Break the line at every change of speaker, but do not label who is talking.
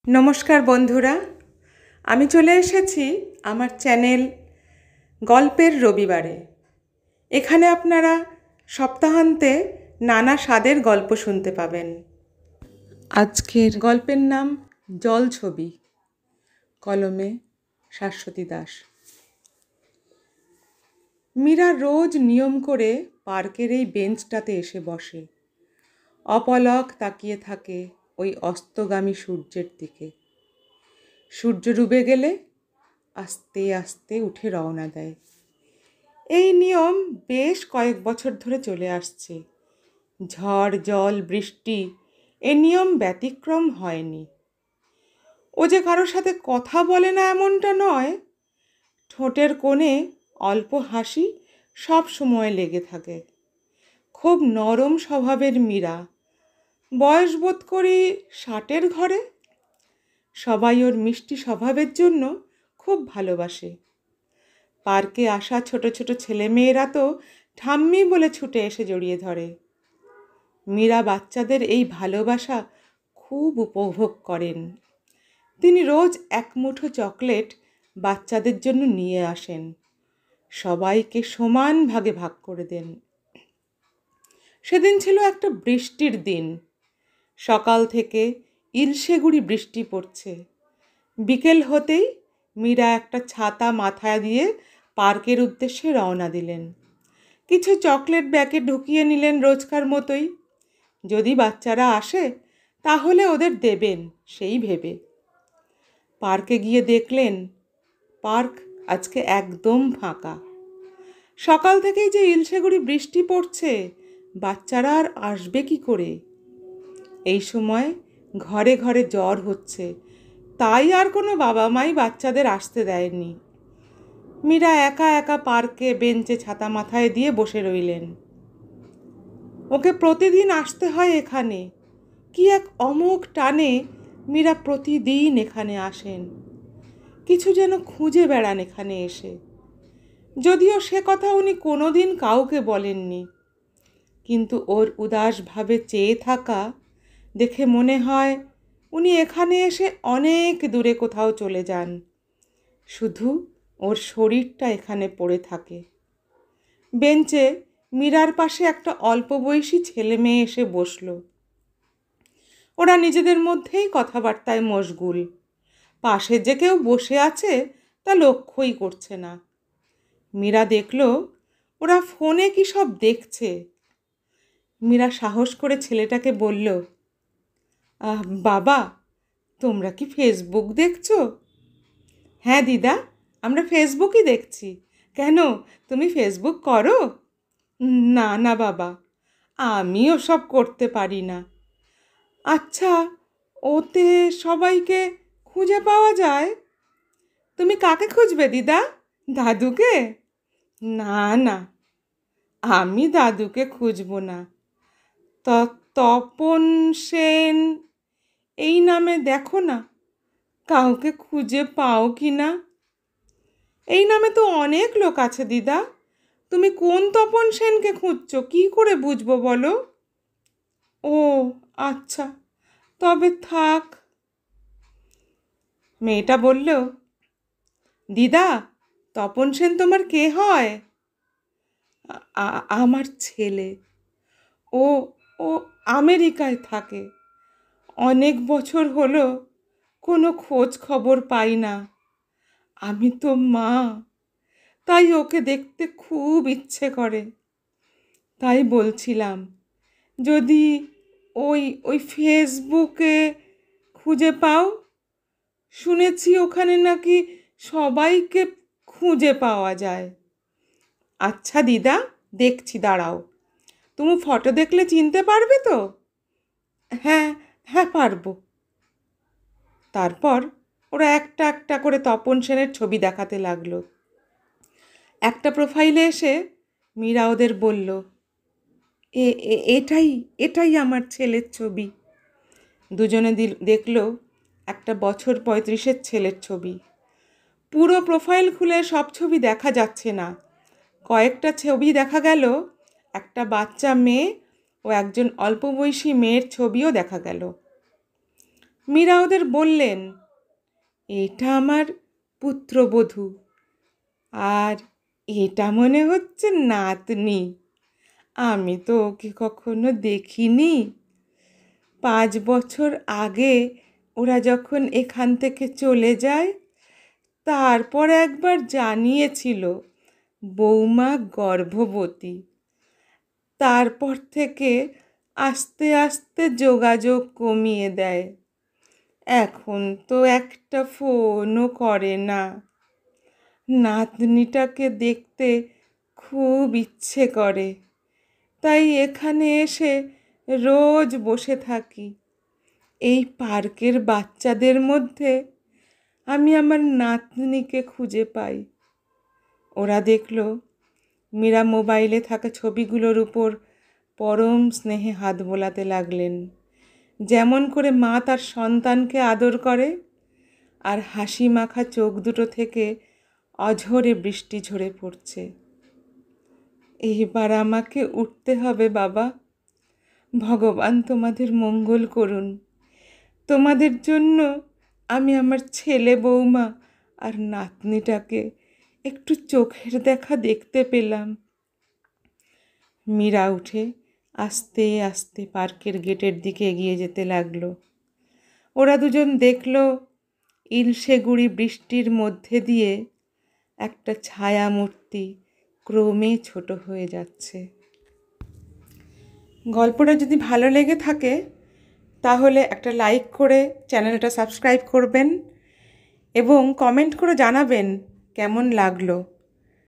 নমস্কার বন্ধুরা, আমি চলে এসেছি আমার চ্যানেল গল্পের রবিবারে। এখানে আপনারা সপ্তাহান্তে নানা স্বাদের গল্প শুনতে পাবেন। আজকের গল্পের নাম জলছবি, কলমে শাশ্বতী দাস। মীরা রোজ নিয়ম করে পার্কের এই বেঞ্চটাতে এসে বসে, অপলক তাকিয়ে থাকে ওই অস্তগামী সূর্যের দিকে। সূর্য ডুবে গেলে আস্তে আস্তে উঠে রওনা দেয়। এই নিয়ম বেশ কয়েক বছর ধরে চলে আসছে। ঝড় জল বৃষ্টি এ নিয়ম ব্যতিক্রম হয়নি। ও যে কারোর সাথে কথা বলে না এমনটা নয়, ঠোঁটের কোণে অল্প হাসি সব সময় লেগে থাকে। খুব নরম স্বভাবের মীরা, বয়স বোধ করি 60-এর ঘরে। সবাই ওর মিষ্টি স্বভাবের জন্য খুব ভালোবাসে। পার্কে আসা ছোট ছোট ছেলেমেয়েরা তো ঠাম্মি বলে ছুটে এসে জড়িয়ে ধরে। মীরা বাচ্চাদের এই ভালোবাসা খুব উপভোগ করেন। তিনি রোজ এক মুঠো চকলেট বাচ্চাদের জন্য নিয়ে আসেন, সবাইকে সমান ভাগে ভাগ করে দেন। সেদিন ছিল একটা বৃষ্টির দিন। সকাল থেকে ইলশেগুড়ি বৃষ্টি পড়ছে। বিকেল হতেই মীরা একটা ছাতা মাথায় দিয়ে পার্কের উদ্দেশ্যে রওনা দিলেন। কিছু চকলেট ব্যাগে ঢুকিয়ে নিলেন রোজকার মতোই। যদি বাচ্চারা আসে তাহলে ওদের দেবেন সেই ভেবে। পার্কে গিয়ে দেখলেন পার্ক আজকে একদম ফাঁকা। সকাল থেকেই যে ইলশেগুড়ি বৃষ্টি পড়ছে, বাচ্চারা আর আসবে কি করে? এই সময় ঘরে ঘরে জ্বর হচ্ছে, তাই আর কোনো বাবা মাই বাচ্চাদের আসতে দেয়নি। মীরা একা একা পার্কে বেঞ্চে ছাতা মাথায় দিয়ে বসে রইলেন। ওকে প্রতিদিন আসতে হয় এখানে। কি এক অমোঘ টানে মীরা প্রতিদিন এখানে আসেন। কিছু যেন খুঁজে বেড়ান এখানে এসে। যদিও সে কথা উনি কোনোদিন কাউকে বলেননি, কিন্তু ওর উদাসভাবে চেয়ে থাকা দেখে মনে হয় উনি এখানে এসে অনেক দূরে কোথাও চলে যান, শুধু ওর শরীরটা এখানে পড়ে থাকে। বেঞ্চে মীরার পাশে একটা অল্প বয়সী ছেলে মেয়ে এসে বসল। ওরা নিজেদের মধ্যেই কথাবার্তায় মশগুল। পাশে যে কেউ বসে আছে তা লক্ষ্যই করছে না। মীরা দেখল ওরা ফোনে কি সব দেখছে। মীরা সাহস করে ছেলেটাকে বলল, বাবা, তোমরা কি ফেসবুক দেখছো? হ্যাঁ দিদা, আমরা ফেসবুকই দেখছি। কেন, তুমি ফেসবুক করো? না না বাবা, আমি ওসব করতে পারি না। আচ্ছা, ওতে সবাইকে খুঁজে পাওয়া যায়? তুমি কাকে খুঁজবে দিদা, দাদুকে? না না, আমি দাদুকে খুঁজব না। তপন সেন এই নামে দেখো না, কাউকে খুঁজে পাও কি না? এই নামে তো অনেক লোক আছে দিদা। তুমি কোন তপন সেনকে খুঁজছো কি করে বুঝবো বলো? ও আচ্ছা, তবে থাক। মেয়েটা বলল, দিদা, তপন সেন তোমার কে হয়? আমার ছেলে। ও ও আমেরিকায় থাকে। অনেক বছর হলো কোনো খোঁজ খবর পাই না। আমি তো মা, তাই ওকে দেখতে খুব ইচ্ছে করে। তাই বলছিলাম, যদি ওই ওই ফেসবুকে খুঁজে পাও। শুনেছি ওখানে নাকি সবাইকে খুঁজে পাওয়া যায়। আচ্ছা দিদা, দেখছি, দাঁড়াও। তুমি ফটো দেখলে চিনতে পারবে তো? হ্যাঁ হ্যাঁ, পারবো। তারপর ওরা একটা একটা করে তপন সেনের ছবি দেখাতে লাগলো। একটা প্রোফাইলে এসে মীরা ওদের বলল, এটাই এটাই আমার ছেলের ছবি। দুজনে দেখলো একটা বছর 35-এর ছেলের ছবি। পুরো প্রোফাইল খুলে সব ছবি দেখা যাচ্ছে না। কয়েকটা ছবি দেখা গেল, একটা বাচ্চা মেয়ে ও একজন অল্প বয়সী মেয়ের ছবিও দেখা গেল। মীরা ওদের বললেন, এটা আমার পুত্রবধূ, আর এটা মনে হচ্ছে নাতনি। আমি তো ওকে কখনো দেখিনি। 5 বছর আগে ওরা যখন এখান থেকে চলে যায়, তারপর একবার জানিয়েছিল বৌমা গর্ভবতী। তারপর থেকে আস্তে আস্তে যোগাযোগ কমিয়ে দেয়। এখন তো একটা ফোনও করে না। নাতনিটাকে দেখতে খুব ইচ্ছে করে, তাই এখানে এসে রোজ বসে থাকি। এই পার্কের বাচ্চাদের মধ্যে আমি আমার নাতনিকে খুঁজে পাই। ওরা দেখল মীরা মোবাইলে থাকা ছবিগুলোর উপর পরম স্নেহে হাত বোলাতে লাগলেন, যেমন করে মা তার সন্তানকে আদর করে। আর হাসি মাখা চোখ দুটো থেকে অঝরে বৃষ্টি ঝরে পড়ছে। এইবার আমাকে উঠতে হবে বাবা। ভগবান তোমাদের মঙ্গল করুন। তোমাদের জন্য আমি আমার ছেলে বৌমা আর নাতনিটাকে একটু চোখের দেখা দেখতে পেলাম। মীরা উঠে আস্তে আস্তে পার্কের গেটের দিকে এগিয়ে যেতে লাগলো। ওরা দুজন দেখল ইলশে গুঁড়ি বৃষ্টির মধ্যে দিয়ে একটা ছায়া মূর্তি ক্রমে ছোট হয়ে যাচ্ছে। গল্পটা যদি ভালো লেগে থাকে তাহলে একটা লাইক করে চ্যানেলটা সাবস্ক্রাইব করবেন এবং কমেন্ট করে জানাবেন কেমন লাগলো।